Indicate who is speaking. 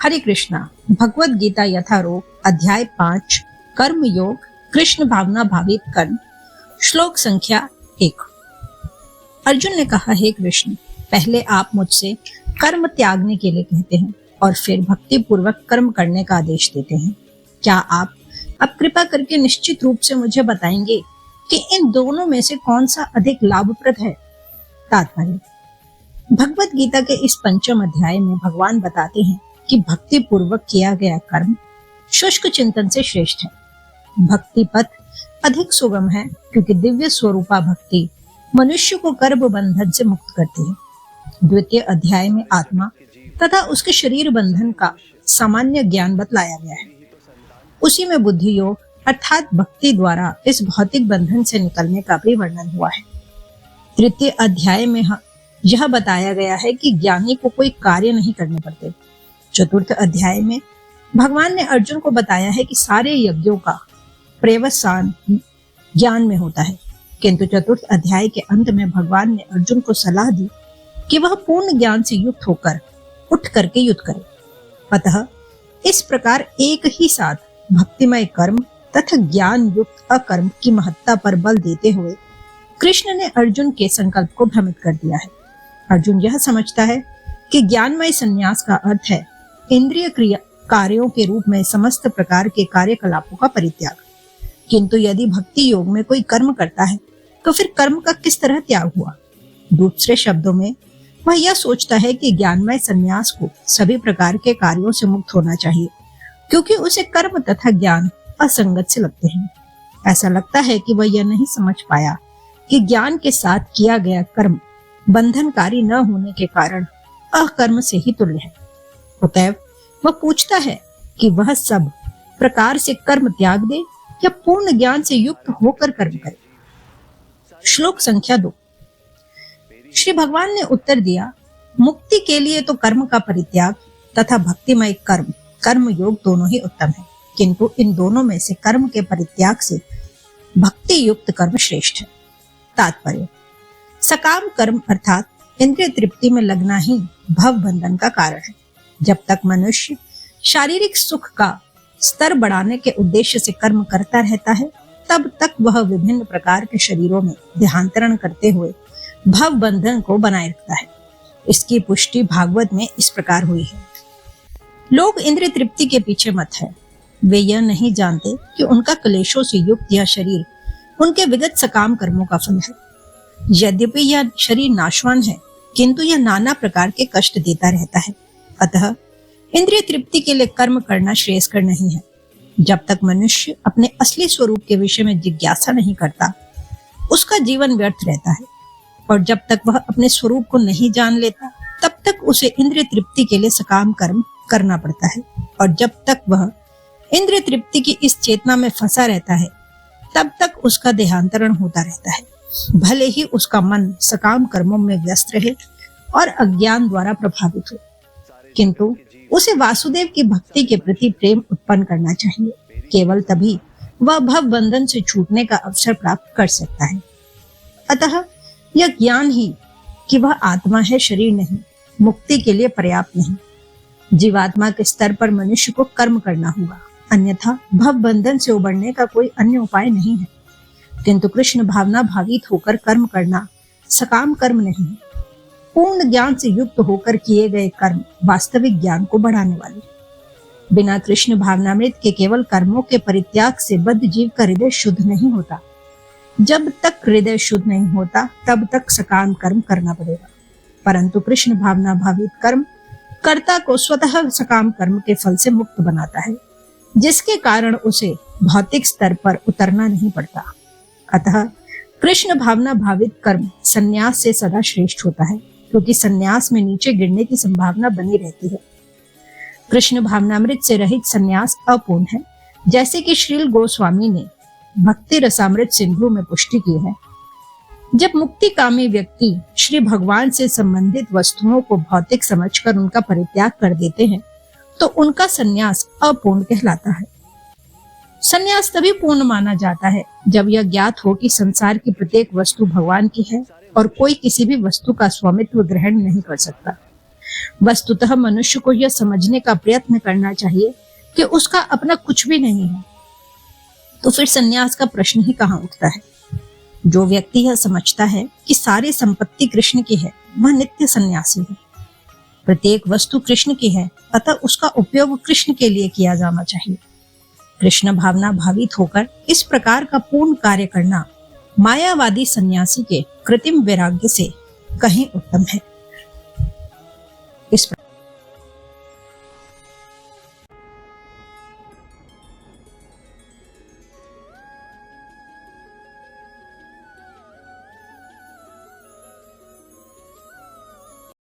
Speaker 1: हरे कृष्णा। भगवत गीता यथारूप अध्याय 5 कर्म योग कृष्ण भावना भावित कर्म श्लोक संख्या 1। अर्जुन ने कहा, हे कृष्ण, पहले आप मुझसे कर्म त्यागने के लिए कहते हैं और फिर भक्ति पूर्वक कर्म करने का आदेश देते हैं। क्या आप अब कृपा करके निश्चित रूप से मुझे बताएंगे कि इन दोनों में से कौन सा अधिक लाभप्रद है? तात्पर्य: भगवत गीता के इस पंचम अध्याय में भगवान बताते हैं कि भक्ति पूर्वक किया गया कर्म शुष्क चिंतन से श्रेष्ठ है। भक्ति पथ अधिक सुगम है क्योंकि दिव्य स्वरूपा भक्ति मनुष्य को कर्म बंधन से मुक्त करती है। द्वितीय अध्याय में आत्मा तथा उसके शरीर बंधन का सामान्य ज्ञान बतलाया गया है। उसी में बुद्धि योग अर्थात भक्ति द्वारा इस भौतिक बंधन से निकलने का भी वर्णन हुआ है। तृतीय अध्याय में यह बताया गया है कि ज्ञानी को कोई कार्य नहीं करने पड़ते। चतुर्थ अध्याय में भगवान ने अर्जुन को बताया है कि सारे यज्ञों का पर्यवसान ज्ञान में होता है, किंतु चतुर्थ अध्याय के अंत में भगवान ने अर्जुन को सलाह दी कि वह पूर्ण ज्ञान से युक्त होकर उठ करके युद्ध करे। अतः इस प्रकार एक ही साथ भक्तिमय कर्म तथा ज्ञान युक्त अकर्म की महत्ता पर बल देते हुए कृष्ण ने अर्जुन के संकल्प को भ्रमित कर दिया है। अर्जुन यह समझता है कि ज्ञानमय संन्यास का अर्थ है इंद्रिय क्रिया कार्यों के रूप में समस्त प्रकार के कार्यकलापों का परित्याग। किंतु यदि भक्ति योग में कोई कर्म करता है तो फिर कर्म का किस तरह त्याग हुआ? दूसरे शब्दों में वह यह सोचता है कि ज्ञानमय संन्यास को सभी प्रकार के कार्यों से मुक्त होना चाहिए, क्योंकि उसे कर्म तथा ज्ञान असंगत से लगते हैं। ऐसा लगता है कि वह यह नहीं समझ पाया कि ज्ञान के साथ किया गया कर्म बंधनकारी न होने के कारण अकर्म से ही तुल्य है। अतएव वह पूछता है कि वह सब प्रकार से कर्म त्याग दे या पूर्ण ज्ञान से युक्त होकर कर्म करे। श्लोक संख्या 2। श्री भगवान ने उत्तर दिया, मुक्ति के लिए तो कर्म का परित्याग तथा भक्तिमय कर्म योग दोनों ही उत्तम है, किंतु इन दोनों में से कर्म के परित्याग से भक्ति युक्त कर्म श्रेष्ठ है। तात्पर्य: सकाम कर्म अर्थात इंद्रिय तृप्ति में लगना ही भव बंधन का कारण है। जब तक मनुष्य शारीरिक सुख का स्तर बढ़ाने के उद्देश्य से कर्म करता रहता है, तब तक वह विभिन्न प्रकार के शरीरों में देहांतरण करते हुए भव बंधन को बनाए रखता है। इसकी पुष्टि भागवत में इस प्रकार हुई है। लोग इंद्रिय तृप्ति के पीछे मत है। वे यह नहीं जानते कि उनका क्लेशों से युक्त यह शरीर उनके विगत सकाम कर्मों का फल है। यद्यपि यह शरीर नाशवान है, किंतु यह नाना प्रकार के कष्ट देता रहता है। अतः इंद्रिय तृप्ति के लिए कर्म करना श्रेयस्कर नहीं है। जब तक मनुष्य अपने असली स्वरूप के विषय में जिज्ञासा नहीं करता, उसका जीवन व्यर्थ रहता है, और जब तक वह अपने स्वरूप को नहीं जान लेता, तब तक उसे इंद्रिय तृप्ति के लिए सकाम कर्म करना पड़ता है। और जब तक वह इंद्रिय तृप्ति की इस चेतना में फंसा रहता है, तब तक उसका देहांतरण होता रहता है। भले ही उसका मन सकाम कर्मों में व्यस्त रहे और अज्ञान द्वारा प्रभावित हो, किंतु उसे वासुदेव की भक्ति के प्रति प्रेम उत्पन्न करना चाहिए। केवल तभी वह भव बंधन से छूटने का अवसर प्राप्त कर सकता है। अतः यह ज्ञान ही कि वह आत्मा है, शरीर नहीं, मुक्ति के लिए पर्याप्त नहीं। जीवात्मा के स्तर पर मनुष्य को कर्म करना होगा, अन्यथा भव बंधन से उबरने का कोई अन्य उपाय नहीं है। किंतु कृष्ण भावना भावित होकर कर्म करना सकाम कर्म नहीं है। पूर्ण ज्ञान से युक्त होकर किए गए कर्म वास्तविक ज्ञान को बढ़ाने वाले। बिना कृष्ण भावनामृत के केवल कर्मों के परित्याग से बद्ध जीव का हृदय शुद्ध नहीं होता। जब तक हृदय शुद्ध नहीं होता, तब तक सकाम कर्म करना पड़ेगा। परंतु कृष्ण भावना भावित कर्म कर्ता को स्वतः सकाम कर्म के फल से मुक्त बनाता है, जिसके कारण उसे भौतिक स्तर पर उतरना नहीं पड़ता। अतः कृष्ण भावना भावित कर्म संन्यास से सदा श्रेष्ठ होता है, क्योंकि संन्यास में नीचे गिरने की संभावना बनी रहती है। कृष्ण भावनामृत से रहित संन्यास अपूर्ण है, जैसे कि श्रील गोस्वामी ने भक्ति रसामृत सिंधु में पुष्टि की है। जब मुक्तिकामी व्यक्ति श्री भगवान से संबंधित वस्तुओं को भौतिक समझकर उनका परित्याग कर देते हैं, तो उनका संन्यास अपूर्ण कहलाता है। संन्यास तभी पूर्ण माना जाता है जब यह ज्ञात हो कि संसार की प्रत्येक वस्तु भगवान की है और कोई किसी भी वस्तु का स्वामित्व ग्रहण नहीं कर सकता। वस्तुतः मनुष्य को यह समझने का प्रयत्न करना चाहिए कि उसका अपना कुछ भी नहीं है, तो फिर संन्यास का प्रश्न ही कहाँ उठता है। जो व्यक्ति यह समझता है कि सारी संपत्ति कृष्ण की है, वह नित्य सन्यासी है। प्रत्येक वस्तु कृष्ण की है, अतः उसका उपयोग कृष्ण के लिए किया जाना चाहिए। कृष्ण भावना भावित होकर इस प्रकार का पूर्ण कार्य करना मायावादी सन्यासी के कृत्रिम वैराग्य से कहीं उत्तम है।